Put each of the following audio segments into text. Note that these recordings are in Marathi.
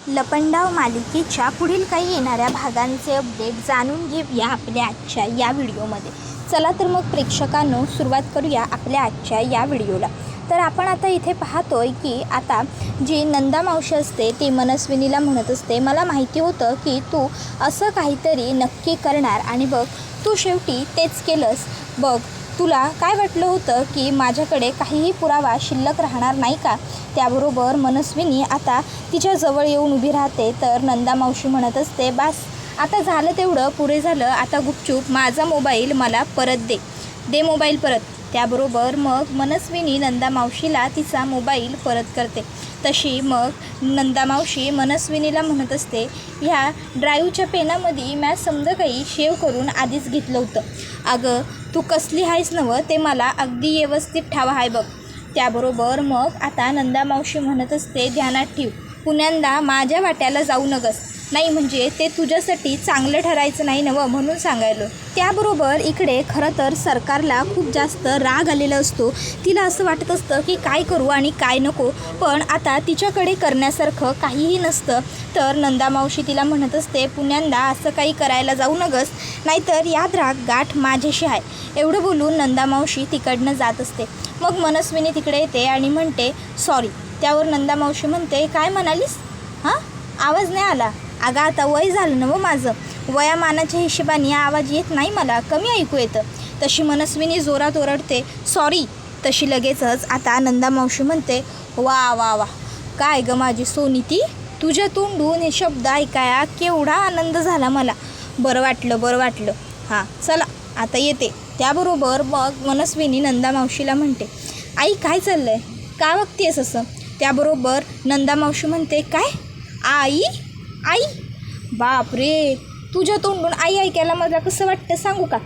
लपंडाव मालिकेच्या पुढील काही येणाऱ्या भागांचे अपडेट जाणून घेऊया आपल्या आजच्या या व्हिडिओमध्ये. चला तर मग प्रेक्षकांनो सुरुवात करूया आपल्या आजच्या या व्हिडिओला. तर आपण आता इथे पाहतोय की आता जी नंदा मावशी असते ती मनस्विनीला म्हणत असते, मला माहिती होतं की तू असं काहीतरी नक्की करणार आणि बघ तू शेवटी तेच केलंस. बघ तुला काय वाटलं होतं की माझ्याकडे काहीही पुरावा शिल्लक राहणार नाही का. त्याबरोबर मनस्विनी आता तिच्याजवळ येऊन उभी राहते. तर नंदा मावशी म्हणत असते, बास आता झालं तेवढं पुरे झालं, आता गुपचूप माझा मोबाईल मला परत दे मोबाईल परत. त्याबरोबर मग मनस्विनी नंदा मावशीला तिचा मोबाईल परत करते. तशी मग नंदा मावशी मनस्विनीला म्हणत असते, ह्या ड्राईव्हच्या पेनामध्ये मी समजा काही शेव करून आधीच घेतलं होतं. अगं तू कसली आहेस नवं, ते मला अगदी व्यवस्थित ठावा आहे बघ. त्याबरोबर मग आता नंदा मावशी म्हणत असते, ध्यानात ठेव पुण्यांदा माझ्या वाट्याला जाऊ नगस, नाही म्हणजे ते तुझ्यासाठी चांगलं ठरायचं नाही नवं म्हणून सांगायलो. त्याबरोबर इकडे खरं तर सरकारला खूप जास्त राग आलेला असतो. तिला असं वाटत असतं की काय करू आणि काय नको, पण आता तिच्याकडे करण्यासारखं काहीही नसतं. तर नंदा मावशी तिला म्हणत असते, पुण्यांदा असं काही करायला जाऊ नगस, नाहीतर याद राग गाठ माझ्याशी आहे. एवढं बोलून नंदा मावशी तिकडनं जात असते. मग मनस्विनी तिकडे येते आणि म्हणते सॉरी. त्यावर नंदा मावशी म्हणते, काय म्हणालीस? हां आवाज नाही आला. अगं आता वय झालं ना व माझं, वयामानाच्या हिशोबाने आवाज येत नाही, मला कमी ऐकू येतं. तशी मनस्विनी जोरात ओरडते सॉरी. तशी लगेचच आता नंदा मावशी म्हणते, वा वा वा काय गं माझी सोनीती, तुझ्या तोंडून हे शब्द ऐकाया केवढा आनंद झाला मला. बरं वाटलं. हां चला आता येते. त्याबरोबर मग मनस्विनी नंदा मावशीला म्हणते, आई काय चाललं आहे, का बघतेस असं. त्याबरोबर नंदा मावशी म्हणते, काय आई बापरे, तुझ्या तोंडून आई ऐकायला मला कसं वाटतं सांगू का.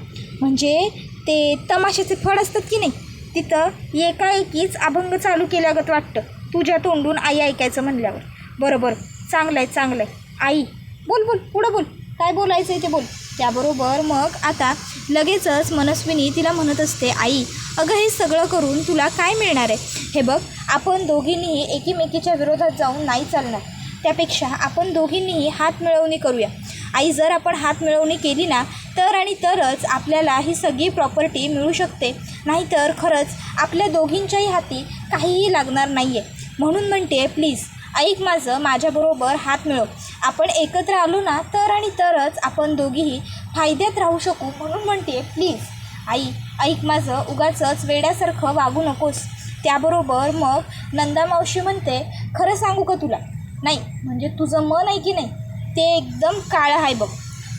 म्हणजे ते तमाशाचे फळ असतात की नाही, तिथं एकाएकीच अभंग चालू केल्यागत वाटतं तुझ्या तोंडून आई ऐकायचं म्हणल्यावर. बरोबर चांगलं आहे आई बोल पुढं बोल, काय बोलायचं आहे ते बोल. त्याबरोबर मग आता लगेचच मनस्विनी तिला म्हणत असते, आई अगं हे सगळं करून तुला काय मिळणार आहे. हे बघ आपण दोघींनीही एकीमेकीच्या विरोधात जाऊन नाही चालणार, त्यापेक्षा आपण दोघींनीही हात मिळवणी करूया. आई जर आपण हात मिळवणी केली ना तर आणि तरच आपल्याला ही सगळी प्रॉपर्टी मिळू शकते, नाहीतर खरंच आपल्या दोघींच्याही हाती काहीही लागणार नाही आहे. म्हणून म्हणते प्लीज ऐक माझ्याबरोबर हात मिळव. आपण एकत्र आलो ना तर आणि तरच आपण दोघीही फायद्यात राहू शकू. म्हणून म्हणते प्लीज आई ऐक माझं, उगाचच वेड्यासारखं वागू नकोस. त्याबरोबर मग नंदा मावशी म्हणते, खरं सांगू का तुला, नाही म्हणजे तुझं मन आहे की नाही ते एकदम काळं आहे बघ,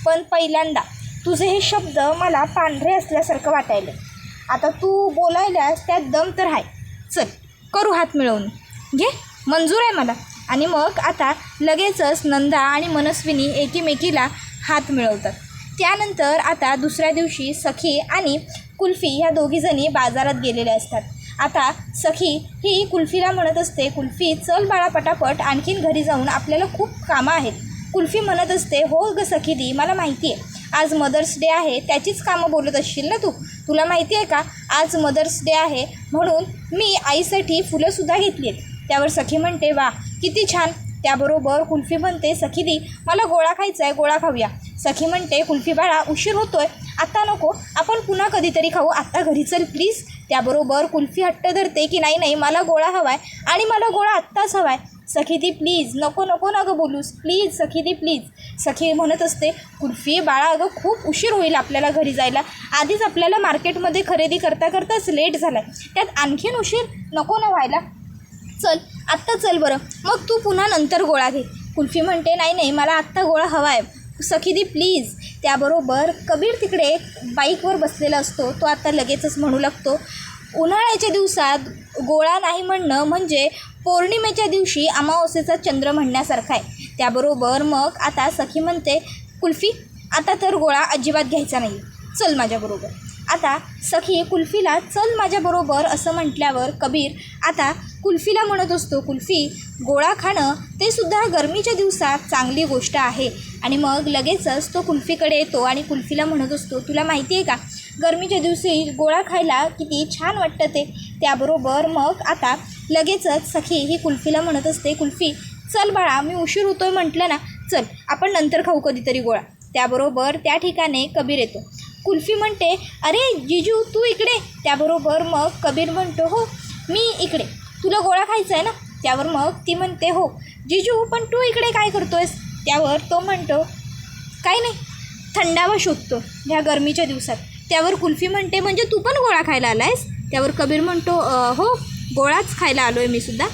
पण पहिल्यांदा तुझे हे शब्द मला पांढरे असल्यासारखं वाटायलं. आता तू बोलायलास त्यात दम तर आहे. चल करू हात मिळवून घे, मंजूर आहे मला. आणि मग आता लगेचच नंदा आणि मनस्विनी एकीमेकीला हात मिळवतात. त्यानंतर आता दुसऱ्या दिवशी सखी आणि कुल्फी ह्या दोघीजणी बाजारात गेलेल्या असतात. आता सखी ही कुल्फीला म्हणत असते, कुल्फी चल बाळा पटापट, आणखीन घरी जाऊन आपल्याला खूप कामं आहेत. कुल्फी म्हणत असते, हो ग सखी दी मला माहिती आहे आज मदर्स डे आहे, त्याचीच कामं बोलत असशील ना तुला माहिती आहे का आज मदर्स डे आहे म्हणून मी आईसाठी फुलंसुद्धा घेतली आहेत. त्यावर सखी म्हणते, वा किती छान. त्याबरोबर कुल्फी म्हणते, सखी दी मला गोळा खायचा आहे, गोळा खाऊया. सखी म्हणते, कुल्फी बाळा उशीर होतोय, आत्ता नको, आपण पुन्हा कधीतरी खाऊ, आत्ता घरी चल प्लीज. त्याबरोबर कुल्फी हट्ट धरते की नाही मला गोळा हवा आहे आणि मला गोळा आत्ताच हवा आहे. सखी दी प्लीज नको ना गं बोलूस, प्लीज सखी दी प्लीज. सखी म्हणत असते, कुल्फी बाळा अगं खूप उशीर होईल आपल्याला घरी जायला, आधीच आपल्याला मार्केटमध्ये खरेदी करताच लेट झाला आहे, त्यात आणखीन उशीर नको ना व्हायला, चल आत्ता चल बरं, मग तू पुन्हा नंतर गोळा घे. कुल्फी म्हणते, नाही मला आत्ता गोळा हवा आहे सखी दी प्लीज. त्याबरोबर कबीर तिकडे बाईकवर बसलेला असतो. तो आता लगेचच म्हणू लागतो, उन्हाळ्याच्या दिवसात गोळा नाही म्हणणं म्हणजे पौर्णिमेच्या दिवशी अमावस्येचा चंद्र म्हणण्यासारखं आहे. त्याबरोबर मग आता सखी म्हणते, कुल्फी आता तर गोळा अजिबात घ्यायचा नाही, चल माझ्याबरोबर. आता सखी कुल्फीला चल माझ्याबरोबर असं म्हटल्यावर कबीर आता कुल्फीला म्हणत असतो, कुल्फी गोळा खाणं ते सुद्धा गरमीच्या दिवसात चांगली गोष्ट आहे. आणि मग लगेचच तो कुल्फीकडे येतो आणि कुल्फीला म्हणत असतो, तुला माहिती आहे का गरमीच्या दिवशी गोळा खायला किती छान वाटतं ते. त्याबरोबर मग आता लगेचच सखी ही कुल्फीला म्हणत असते, कुल्फी चल बाळा, मी उशीर होतोय म्हटलं ना, चल आपण नंतर खाऊ कधीतरी गोळा. त्याबरोबर त्या ठिकाणी कबीर येतो. कुल्फी म्हणते, अरे जिजू तू इकडे. त्याबरोबर मग कबीर म्हणतो, हो मी इकडे, तुला गोळा खायचा आहे ना. त्यावर मग ती म्हणते, हो जिजू पण तू इकडे काय करतोयस. त्यावर तो म्हणतो, काही नाही, थंडावा शोधतो ह्या गरमीच्या दिवसात. त्यावर कुल्फी म्हणते, म्हणजे तू पण गोळा खायला आला आहेस. त्यावर कबीर म्हणतो, हो गोळाच खायला आलो आहे मी सुद्धा,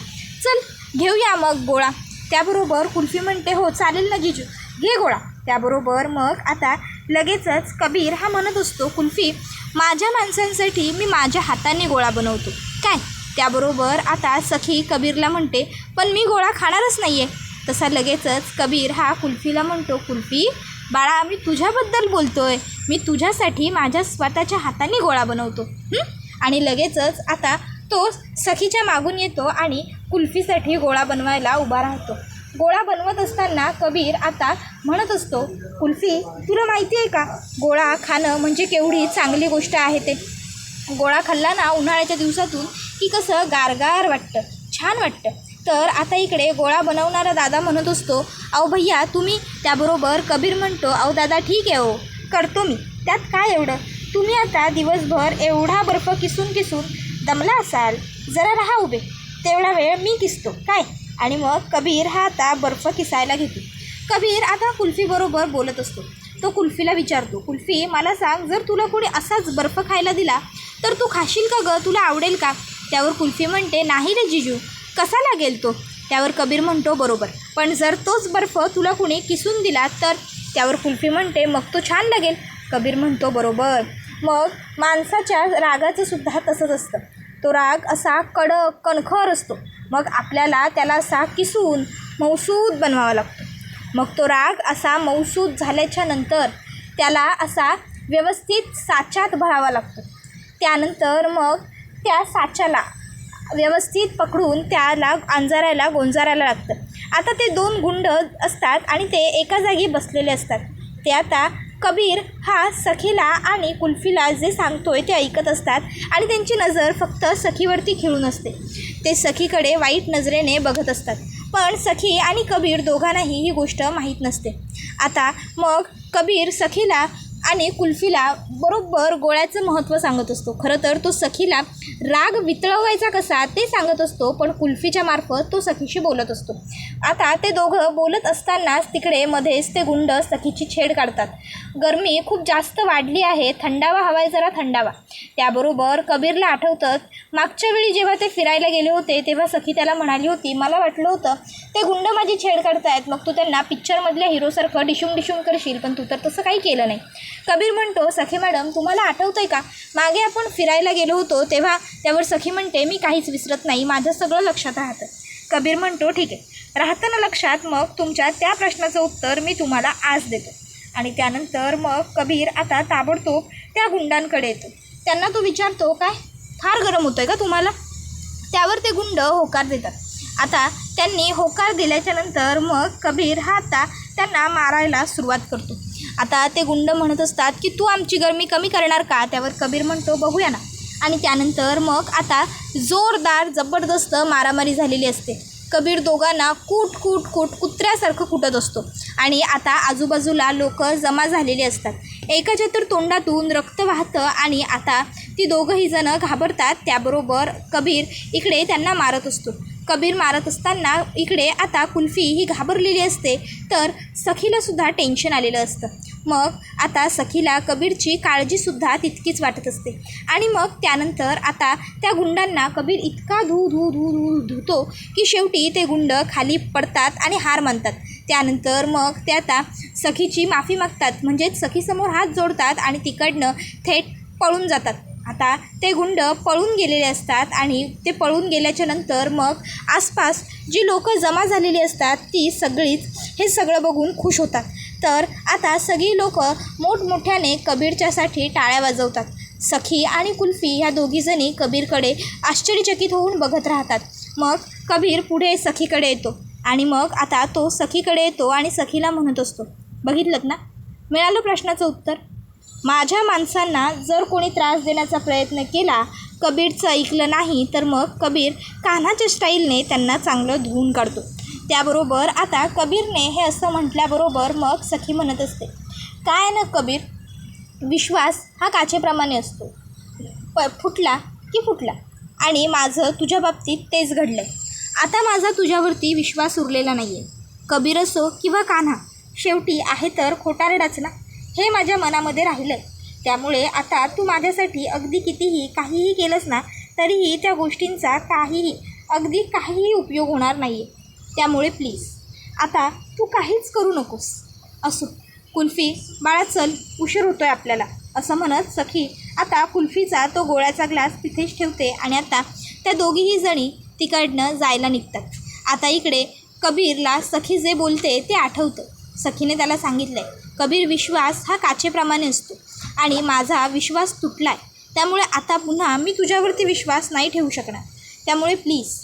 चल घेऊया मग गोळा. त्याबरोबर कुल्फी म्हणते, हो चालेल ना जिजू, घे गोळा. त्याबरोबर मग आता लगेचच कबीर हा म्हणत असतो, कुल्फी माझ्या माणसांसाठी मी माझ्या हाताने गोळा बनवतो काय. त्याबरोबर आता सखी कबीरला म्हणते, पण मी गोळा खाणारच नाही आहे. तसा लगेचच कबीर हा कुल्फीला म्हणतो, कुल्फी बाळा मी तुझ्याबद्दल बोलतो आहे, मी तुझ्यासाठी माझ्या स्वतःच्या हाताने गोळा बनवतो. आणि लगेचच आता तो सखीच्या मागून येतो आणि कुल्फीसाठी गोळा बनवायला उभा राहतो. गोळा बनवत असताना कबीर आता म्हणत असतो, कुल्फी तुला माहिती आहे का, गोळा खाणं म्हणजे केवढी चांगली गोष्ट आहे. ते गोळा खाल्ला ना उन्हाळ्याच्या दिवसातून की कसं गारगार वाटतं, छान वाटतं. तर आता इकडे गोळा बनवणारा दादा म्हणत असतो, अहो भैया तुम्ही. त्याबरोबर कबीर म्हणतो, अहो दादा ठीक आहे, हो करतो मी, त्यात काय एवढं. तुम्ही आता दिवसभर एवढा बर्फ किसून किसून दमला असाल, जरा राहा उभे, तेवढा वेळ मी किसतो काय. आणि मग कबीर हा आता बर्फ किसायला घेतो. कबीर आता कुल्फीबरोबर बोलत असतो. तो कुल्फीला विचारतो, कुल्फी मला सांग, जर तुला कोणी असाच बर्फ खायला दिला तर तू खाशील का गं, तुला आवडेल का. त्यावर कुल्फी म्हणते, नाही रे जिजू, कसा लागेल तो. त्यावर कबीर म्हणतो, बरोबर, पण जर तोच बर्फ तुला कुणी किसून दिला तर. त्यावर कुल्फी म्हणते, मग तो छान लागेल. कबीर म्हणतो, बरोबर. मग माणसाच्या रागाचं सुद्धा तसंच असतं. तो राग असा कडक कणखर असतो, मग आपल्याला त्याला असा किसून मऊसूद बनवावा लागतो. मग तो राग असा मऊसूद झाल्याच्या नंतर त्याला असा व्यवस्थित साच्यात भरावा लागतो. त्यानंतर मग त्या साच्याला व्यवस्थित पकडून त्याला अंजारायला गोंजारायला लागतं. आता ते दोन गुंड असतात आणि ते एका जागी बसलेले असतात. ते आता कबीर हा सखीला आणि कुल्फीला जे सांगतोय ते ऐकत असतात आणि त्यांची नजर फक्त सखीवरती खिळून असते. ते सखीकडे वाईट नजरेने बघत असतात, पण सखी आणि कबीर दोघांनाही ही गोष्ट माहीत नसते. आता मग कबीर सखीला आणि कुल्फीला बरोबर गोळ्याचं महत्त्व सांगत असतो. खरं तर तो सखीला राग वितळवायचा कसा ते सांगत असतो, पण कुल्फीच्या मार्फत तो सखीशी बोलत असतो. आता ते दोघं बोलत असतानाच तिकडे मध्येच ते गुंड सखीची छेड काढतात. गरमी खूप जास्त वाढली आहे, थंडावा हवाय, जरा थंडावा. त्याबरोबर कबीरला आठवतं, मागच्या वेळी जेव्हा ते फिरायला गेले होते तेव्हा सखी त्याला म्हणाली होती, मला वाटलं होतं ते गुंड माझी छेड काढतायत, मग तू त्यांना पिक्चरमधल्या हिरोसारखं डिशूम करशील, पण तू तर तसं काही केलं नाही. कबीर म्हणतो, सखी मॅडम तुम्हाला आठवतं आहे का, मागे आपण फिरायला गेलो होतो तेव्हा. त्यावर सखी म्हणते, मी काहीच विसरत नाही, माझं सगळं लक्षात राहतं. कबीर म्हणतो, ठीक आहे, राहतं ना लक्षात, मग तुमच्या त्या प्रश्नाचं उत्तर मी तुम्हाला आज देतो. आणि त्यानंतर मग कबीर आता ताबडतोब त्या गुंडांकडे येतो. त्यांना तो विचारतो, काय फार गरम होतं आहे का तुम्हाला. त्यावर ते गुंड होकार देतात. आता त्यांनी होकार दिल्याच्यानंतर मग कबीर हा आता त्यांना मारायला सुरुवात करतो. आता ते गुंड म्हणत असतात की तू आमची गरमी कमी करणार का. त्यावर कबीर म्हणतो, बघूया ना. आणि त्यानंतर मग आता जोरदार जबरदस्त मारामारी झालेली असते. कबीर दोघांना कुत्र्यासारखं कुटत असतो आणि आता आजूबाजूला लोक जमा झालेली असतात. एकाच्या तर तोंडातून रक्त वाहतं आणि आता ती दोघंही जणं घाबरतात. त्याबरोबर कबीर इकडे त्यांना मारत असतो. कबीर मारत असताना इकडे आता कुल्फी ही घाबरलेली असते, तर सखीलासुद्धा टेन्शन आलेलं असतं. मग आता सखीला कबीरची काळजीसुद्धा तितकीच वाटत असते. आणि मग त्यानंतर आता त्या गुंडांना कबीर इतका धुतो की शेवटी ते गुंड खाली पडतात आणि हार मानतात. त्यानंतर मग ते आता सखीची माफी मागतात, म्हणजेच सखीसमोर हात जोडतात आणि तिकडनं थेट पळून जातात. आता ते गुंड पळून गेलेले असतात आणि ते पळून गेल्याच्या नंतर मग आसपास जी लोक जमा झालेली असतात ती सगळीच हे सगळं बघून खुश होतात. तर आता सगळी लोक मोठमोठ्याने कबीरच्यासाठी टाळ्या वाजवतात. सखी आणि कुल्फी ह्या दोघीजणी कबीरकडे आश्चर्यचकित होऊन बघत राहतात. मग कबीर पुढे सखीकडे येतो आणि मग आता तो सखीकडे येतो आणि सखीला म्हणत असतो, बघितलंत ना, मिळालं प्रश्नाचं उत्तर. माझ्या माणसांना जर कोणी त्रास देण्याचा प्रयत्न केला, कबीरचं ऐकलं नाही, तर मग कबीर कान्हाच्या स्टाईलने त्यांना चांगलं धुवून काढतो. त्याबरोबर आता कबीरने हे असं म्हटल्याबरोबर मग सखी म्हणत असते, काय ना कबीर, विश्वास हा काचेप्रमाणे असतो, फुटला की फुटला. आणि माझं तुझ्या बाबतीत तेच घडलं आहे. आता माझा तुझ्यावरती विश्वास उरलेला नाही आहे. कबीर असो किंवा कान्हा, शेवटी आहे तर खोटारडाच ना, हे माझ्या मनामध्ये राहिलं आहे. त्यामुळे आता तू माझ्यासाठी अगदी कितीही काहीही केलंस ना, तरीही त्या गोष्टींचा अगदी काहीही उपयोग होणार नाही आहे. त्यामुळे प्लीज आता तू काहीच करू नकोस. असो कुल्फी, बाळा चल, उशीर होतो आहे आपल्याला, असं म्हणत सखी आता कुल्फीचा तो गोळ्याचा ग्लास तिथेच ठेवते आणि आता त्या दोघीही जणी तिकडनं जायला निघतात. आता इकडे कबीरला सखी जे बोलते ते आठवतं. सखीने त्याला सांगितलं आहे, कबीर, विश्वास हा काचेप्रमाणे असतो आणि माझा विश्वास तुटला आहे. त्यामुळे आता पुन्हा मी तुझ्यावरती विश्वास नाही ठेवू शकणार. त्यामुळे प्लीज.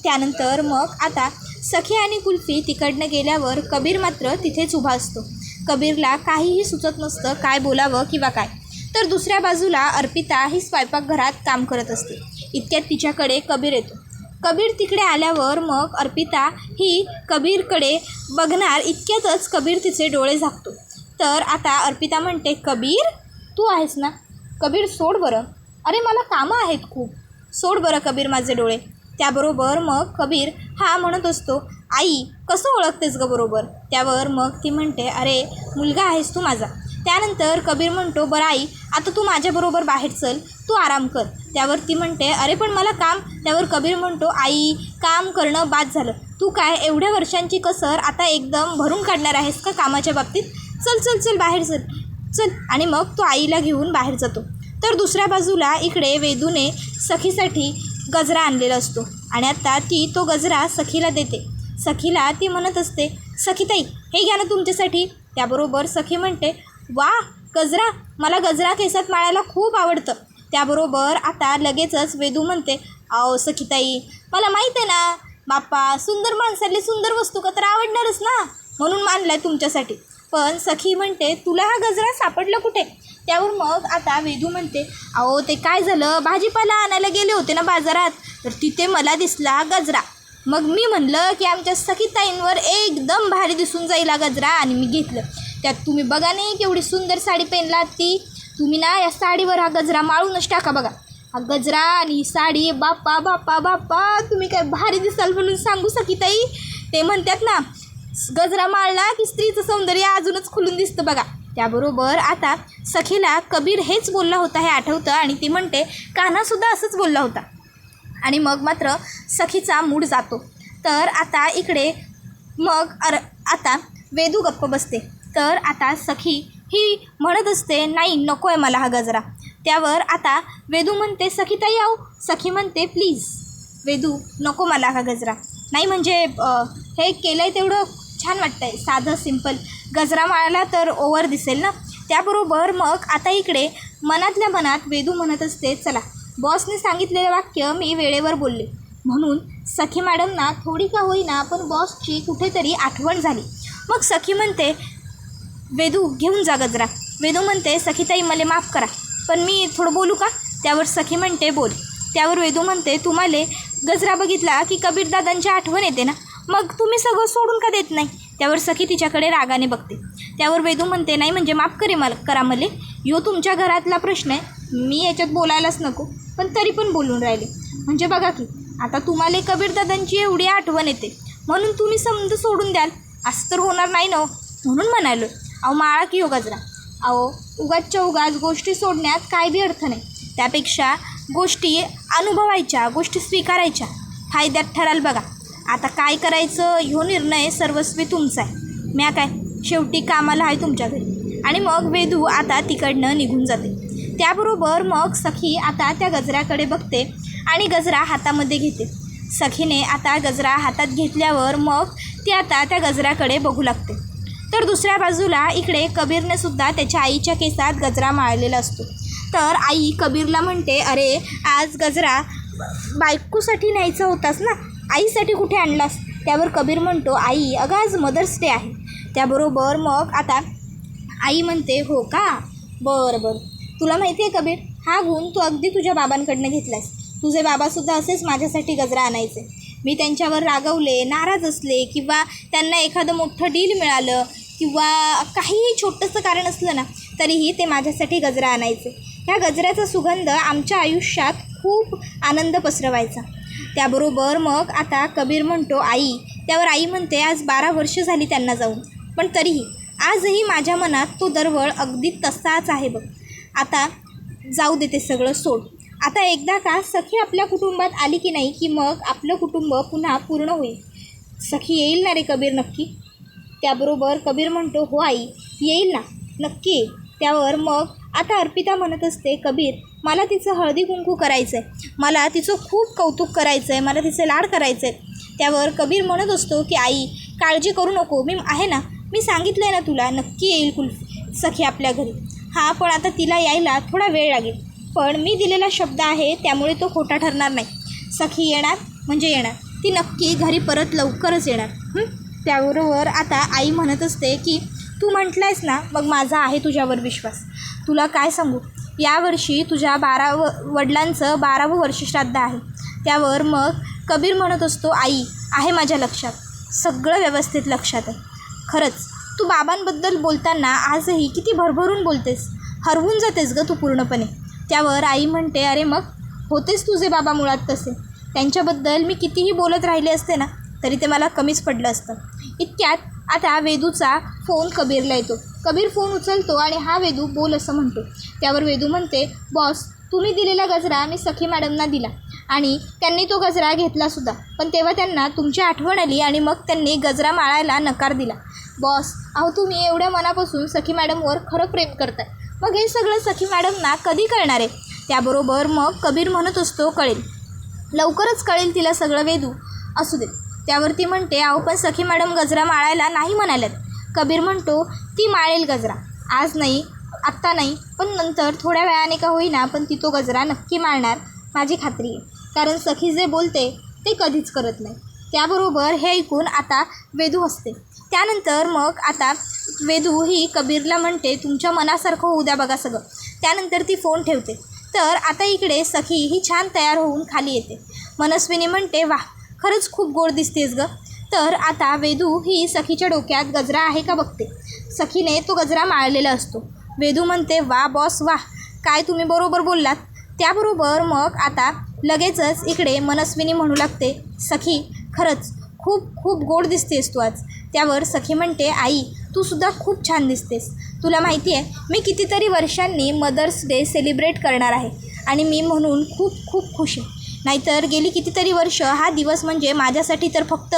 त्यानंतर मग आता सखी आणि कुल्फी तिकडनं गेल्यावर कबीर मात्र तिथेच उभा असतो. कबीरला काहीही सुचत नसतं काय बोलावं किंवा काय. तर दुसऱ्या बाजूला अर्पिता ही स्वयंपाकघरात काम करत असते. इतक्यात तिच्याकडे कबीर येतो. कबीर तिकडे आल्यावर मग अर्पिता ही कबीरकडे बघणार, इतक्यातच कबीर तिचे डोळे झाकतो. तर आता अर्पिता म्हणते, कबीर तू आहेस ना? कबीर सोड बरं, अरे मला कामं आहेत खूप, सोड बरं कबीर माझे डोळे. त्याबरोबर मग कबीर हा म्हणत असतो, आई कसं ओळखतेस गं बरोबर? त्यावर मग ती म्हणते, अरे मुलगा आहेस तू माझा. त्यानंतर कबीर म्हणतो, बरं आई आता तू माझ्याबरोबर बाहेर चल, तू आराम कर. त्यावर ती म्हणते, अरे पण मला काम. त्यावर कबीर म्हणतो, आई काम करणं बाद झालं, तू काय एवढ्या वर्षांची कसर आता एकदम भरून काढणार आहेस का कामाच्या बाबतीत? चल चल चल बाहेर चल चल. आणि मग तो आईला घेऊन बाहेर जातो. तर दुसऱ्या बाजूला इकडे वेदूने सखीसाठी गजरा आणलेला असतो आणि आता ती तो गजरा सखीला देते. सखीला ती म्हणत असते, सखीताई हे घ्या ना तुमच्यासाठी. त्याबरोबर सखी म्हणते, वा गजरा, मला गजरा केसात माळायला खूप आवडतं. त्याबरोबर आता लगेचच वेदू म्हणते, अहो सखीताई मला माहीत आहे ना, बाप्पा सुंदर माणसाला सुंदर वस्तू का तर आवडणारच ना, म्हणून मानलाय तुमच्यासाठी. पण सखी म्हणते, तुला हा गजरा सापडला कुठे? त्यावर मग आता वेदू म्हणते, अहो ते काय झालं, भाजीपाला आणायला गेले होते ना बाजारात, तर तिथे मला दिसला हा गजरा. मग मी म्हणलं की आमच्या सखीताईंवर एकदम भारी दिसून जाईल हा गजरा, आणि मी घेतलं. त्यात तुम्ही बघा नाही केवढी सुंदर साडी पेनलात ती, तुम्ही ना या साडीवर हा गजरा माळूनच टाका बघा. हा गजरा आणि ही साडी, बाप्पा बाप्पा बाप्पा, तुम्ही काय भारी दिसाल म्हणून सांगू सखीताई. ते म्हणतात ना, गजरा माळला की स्त्रीचं सौंदर्य अजूनच खुलून दिसतं बघा. त्याबरोबर आता सखीला कबीर हेच बोलला होता हे आठवतं आणि ती म्हणते, कान्हासुद्धा असंच बोलला होता. आणि मग मात्र सखीचा मूड जातो. तर आता इकडे मग आता वेदू गप्प बसते. तर आता सखी ही म्हणत असते, नाही नको आहे मला हा गजरा. त्यावर आता वेदू म्हणते, सखीताई आहो. सखी म्हणते, प्लीज वेदू नको मला हा गजरा. नाही म्हणजे हे केलं आहे तेवढं छान वाटतं आहे, साधं सिंपल गजरा माळाला तर ओव्हर दिसेल ना. त्याबरोबर मग आता इकडे मनातल्या मनात वेदू म्हणत असते, चला बॉसने सांगितलेलं वाक्य मी वेळेवर बोलले म्हणून सखी मॅडमना थोडी का होईना पण बॉसची कुठेतरी आठवण झाली. मग सखी म्हणते, वेदू घेऊन जा गजरा. वेदू म्हणते, सखीताई मला माफ करा पण मी थोडं बोलू का? त्यावर सखी म्हणते, बोल. त्यावर वेदू म्हणते, तुम्हाला गजरा बघितला की कबीरदादांची आठवण येते ना, मग तुम्ही सगळं सोडून का देत नाही? त्यावर सखी तिच्याकडे रागाने बघते. त्यावर वेदू म्हणते, नाही म्हणजे माफ करा मला, यो तुमच्या घरातला प्रश्न आहे, मी याच्यात बोलायलाच नको, पण तरी पण बोलून राहिले. म्हणजे बघा की आता तुम्हाला कबीरदादांची एवढी आठवण येते म्हणून तुम्ही समज सोडून द्याल, असं तर होणार नाही ना, म्हणून म्हणालो. अहो माळा की हो गजरा. अहो उगाचच्या उगाच गोष्टी सोडण्यात काय बी अर्थ नाही, त्यापेक्षा गोष्टी अनुभवायच्या, गोष्टी स्वीकारायच्या, फायद्यात ठराल बघा. आता काय करायचं ह्यो निर्णय सर्वस्वी तुमचा आहे, म्या काय शेवटी कामाला आहे तुमच्या घरी. आणि मग वेदू आता तिकडनं निघून जाते. त्याबरोबर मग सखी आता त्या गजऱ्याकडे बघते आणि गजरा हातामध्ये घेते. सखीने आता गजरा हातात घेतल्यावर मग ती आता त्या गजऱ्याकडे बघू लागते. तर दुसऱ्या बाजूला इकडे कबीरने सुद्धा त्याच्या आईच्या केसात गजरा माळलेला असतो. तर आई कबीरला म्हणते, अरे आज गजरा बायकोसाठी न्यायचा होतास ना, आईसाठी कुठे आणलास? त्यावर कबीर म्हणतो, आई अगं आज मदर्स डे आहे. त्याबरोबर मग आता आई म्हणते, हो का, बरं बरं. तुला माहिती आहे कबीर, हा गुण तू अगदी तुझ्या बाबांकडनं घेतलास. तुझे बाबासुद्धा असेच माझ्यासाठी गजरा आणायचे. मी त्यांच्यावर रागवले, नाराज असले किंवा त्यांना एखादं मोठं डील मिळालं किंवा काहीही छोटंसं कारण असलं ना, तरीही ते माझ्यासाठी गजरा आणायचे. ह्या गजऱ्याचा सुगंध आमच्या आयुष्यात खूप आनंद पसरवायचा. त्याबरोबर मग आता कबीर म्हणतो आई. त्यावर आई म्हणते आज 12 वर्ष झाली त्यांना जाऊन, पण तरीही आजही माझ्या मनात तो दरवळ अगदी तसाच आहे बघ. आता जाऊ दे, ते सगळं सोड. आता एकदा का सखी आपल्या कुटुंबात आली की नाही की मग आपलं कुटुंब पुन्हा पूर्ण होईल. सखी येईल ना रे कबीर नक्की? त्याबरोबर कबीर म्हणतो हो आई, येईल ना, नक्की येईल. त्यावर मग आता अर्पिता म्हणत असते कबीर मला तिचं हळदी कुंकू करायचं आहे, मला तिचं खूप कौतुक करायचं आहे, मला तिचे लाड करायचं आहे. त्यावर कबीर म्हणत असतो की आई काळजी करू नको, मी आहे ना, मी सांगितलं आहे ना तुला, नक्की येईल सखी आपल्या घरी. हां, पण आता तिला यायला थोडा वेळ लागेल, पण मी दिलेला शब्द आहे त्यामुळे तो खोटा ठरणार नाही. सखी येणार म्हणजे येणार, ती नक्की घरी परत लवकरच येणार. त्याबरोबर आता आई म्हणत असते की तू म्हटलंयस ना, मग माझा आहे तुझ्यावर विश्वास. तुला काय सांगू, यावर्षी तुझ्या वडिलांचं 12वं वर्ष श्राद्ध आहे. त्यावर मग कबीर म्हणत असतो आई आहे माझ्या लक्षात, सगळं व्यवस्थित लक्षात आहे. खरंच तू बाबांबद्दल बोलताना आजही किती भरभरून बोलतेस, हरवून जातेस गं तू पूर्णपणे. त्यावर आई म्हणते अरे मग होतेच तुझे बाबा मुळात तसे, त्यांच्याबद्दल मी कितीही बोलत राहिले असते ना तरी ते मला कमीच पडलं असतं. इतक्यात आता वेदूचा फोन कबीरला येतो. कबीर फोन उचलतो आणि हा वेदू बोल असं म्हणतो. त्यावर वेदू म्हणते बॉस तुम्ही दिलेला गजरा मी सखी मॅडमना दिला आणि त्यांनी तो गजरा घेतलासुद्धा, पण तेव्हा त्यांना तुमची आठवण आली आणि मग त्यांनी गजरा माळायला नकार दिला. बॉस अहो तुम्ही एवढ्या मनापासून सखी मॅडमवर खरं प्रेम करताय, मग हे सगळं सखी मॅडमना कधी कळणार आहे? त्याबरोबर मग कबीर म्हणत असतो कळेल, लवकरच कळेल तिला सगळं वेदू, असू दे. त्यावरती म्हणते अहो पण सखी मॅडम गजरा माळायला नाही म्हणाल्यात. कबीर म्हणतो ती माळेल गजरा, आज नाही, आत्ता नाही, पण नंतर थोड्या वेळाने का होईना पण ती तो गजरा नक्की माळणार, माझी खात्री आहे. कारण सखी जे बोलते ते कधीच करत नाही. त्याबरोबर हे ऐकून आता वेदू हसते. त्यानंतर मग आता वेदू ही कबीरला म्हणते तुमच्या मनासारखं होऊ द्या बघा सगळं. त्यानंतर ती फोन ठेवते. तर आता इकडे सखी ही छान तयार होऊन खाली येते. मनस्विनी म्हणते वाह खरंच खूप गोड दिसतेस गं. तर आता वेदू ही सखीच्या डोक्यात गजरा आहे का बघते. सखीने तो गजरा माळलेला असतो. वेदू म्हणते वा बॉस वाह, काय तुम्ही बरोबर बोललात. त्याबरोबर मग आता लगेचच इकडे मनस्विनी म्हणू लागते सखी खरंच खूप खूप गोड दिसतेस तू आज. त्यावर सखी म्हणते आई तूसुद्धा खूप छान दिसतेस. तुला माहिती आहे मी कितीतरी वर्षांनी मदर्स डे सेलिब्रेट करणार आहे आणि मी म्हणून खूप खूप खुश आहे. नाहीतर गेली कितीतरी वर्ष हा दिवस म्हणजे माझ्यासाठी तर फक्त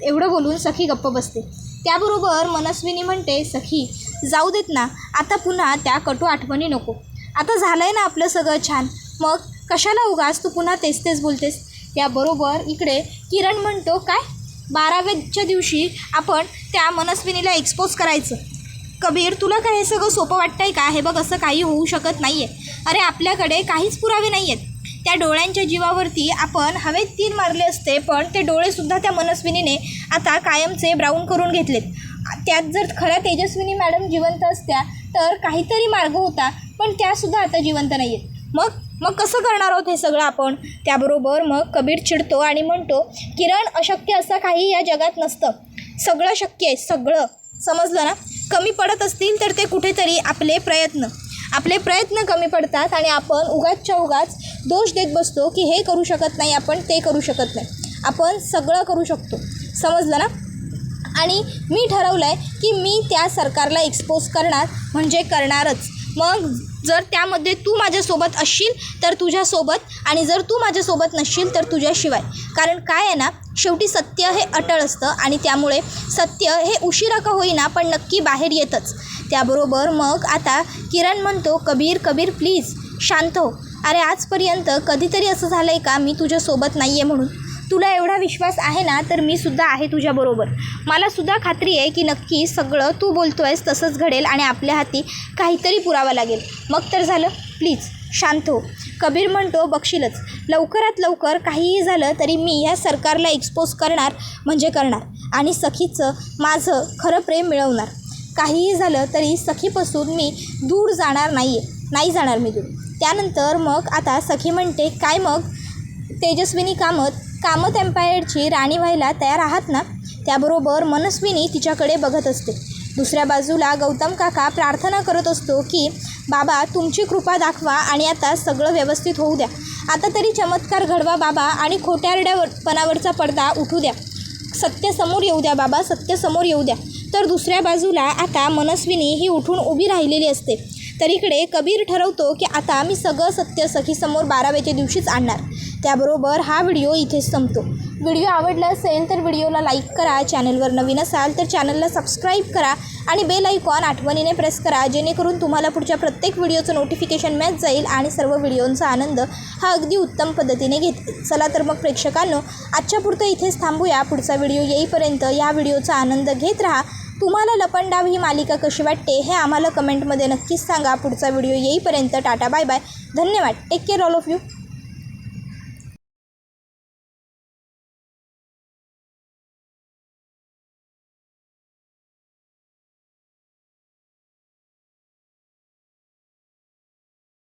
एवढं बोलून सखी गप्प बसते. त्याबरोबर मनस्विनी म्हणते सखी जाऊ देत ना, आता पुन्हा त्या कटू आठवणी नको. आता झालं आहे ना आपलं सगळं छान, मग कशाला उगाच तू पुन्हा तेच तेच बोलतेस. त्याबरोबर इकडे किरण म्हणतो काय 12व्याच्या दिवशी आपण त्या मनस्विनीला एक्सपोज करायचं. कबीर तुला काय हे सगळं सोपं वाटतं आहे का? हे बघ असं काही होऊ शकत नाही आहे. अरे आपल्याकडे काहीच पुरावे नाही आहेत. त्या डोळ्यांच्या जीवावरती आपण हवेत 3 मारले असते, पण ते डोळेसुद्धा त्या मनस्विनीने आता कायमचे ब्राऊन करून घेतलेत. त्यात जर खऱ्या तेजस्विनी मॅडम जिवंत असत्या तर काहीतरी मार्ग होता, पण त्यासुद्धा आता जिवंत नाही आहेत. मग कसं करणार आहोत हे सगळं आपण. त्याबरोबर मग कबीर चिडतो आणि म्हणतो किरण अशक्य असं काही या जगात नसतं, सगळं शक्य आहे, सगळं समजलं ना. कमी पडत असतील तर ते कुठेतरी आपले प्रयत्न कमी पडतात आणि आपण उगाचच्या उगाच दोष देत बसतो की हे करू शकत नाही, आपण ते करू शकत नाही. आपण सगळं करू शकतो, समजलं ना. आणि मी ठरवलं आहे की मी त्या सरकारला एक्सपोज करणार म्हणजे करणारच. मग जर त्यामध्ये तू माझ्यासोबत असशील तर तुझ्यासोबत, आणि जर तू माझ्यासोबत नसशील तर तुझ्याशिवाय. कारण काय आहे ना, शेवटी सत्य हे अटळ असतं आणि त्यामुळे सत्य हे उशिरा का होईना पण नक्की बाहेर येतच. त्याबरोबर मग आता किरण म्हणतो कबीर प्लीज शांत हो. अरे आजपर्यंत कधीतरी असं झालं आहे का मी तुझ्यासोबत नाही आहे म्हणून? तुला एवढा विश्वास आहे ना तर मी सुद्धा आहे तुझ्याबरोबर. मलासुद्धा खात्री आहे की नक्की सगळं तू बोलतो आहेस तसंच घडेल आणि आपल्या हाती काहीतरी पुरावा लागेल, मग तर झालं. प्लीज शांत हो. कबीर म्हणतो बघशीलच लवकरात लवकर काहीही झालं तरी मी या सरकारला एक्सपोज करणार म्हणजे करणार आणि सखीचं माझं खरं प्रेम मिळवणार. काहीही झालं तरी सखीपासून मी दूर जाणार नाही जाणार मी दूर. त्यानंतर मग आता सखी म्हणते काय मग तेजस्विनी कामत कामत एम्पायरची राणी व्हायला तयार आहात ना? त्याबरोबर मनस्विनी तिच्याकडे बघत असते. दुसऱ्या बाजूला गौतम काका प्रार्थना करत असतो की बाबा तुमची कृपा दाखवा आणि आता सगळं व्यवस्थित होऊ द्या. आता तरी चमत्कार घडवा बाबा आणि खोट्यारड्यापणावरचा पडदा उठू द्या. सत्य समोर येऊ द्या बाबा, सत्य समोर येऊ द्या. तर दुसऱ्या बाजूला आता मनस्विनी ही उठून उभी राहिलेली असते. तर इकडे कबीर ठरवतो की आता मी सगळं सत्य सखीसमोर 12व्याच्या दिवशीच आणणार. त्याबरोबर हा व्हिडिओ इथेच संपतो. व्हिडिओ आवडला असेल तर व्हिडिओला लाईक करा. चॅनलवर नवीन असाल तर चॅनलला सबस्क्राईब करा आणि बेल आयकॉन आठवणीने प्रेस करा, जेणेकरून तुम्हाला पुढच्या प्रत्येक व्हिडिओचं नोटिफिकेशन मिळत जाईल आणि सर्व व्हिडिओंचा आनंद हा अगदी उत्तम पद्धतीने घेतील. चला तर मग प्रेक्षकांनो, आजच्या पुरतं इथेच थांबूया. पुढचा व्हिडिओ येईपर्यंत या व्हिडिओचा आनंद घेत राहा. तुम्हाला लपंडाव ही मालिका कशी वाटते हे आम्हाला कमेंटमध्ये नक्कीच सांगा. पुढचा व्हिडिओ येईपर्यंत टाटा बाय बाय. धन्यवाद. Take care all of you.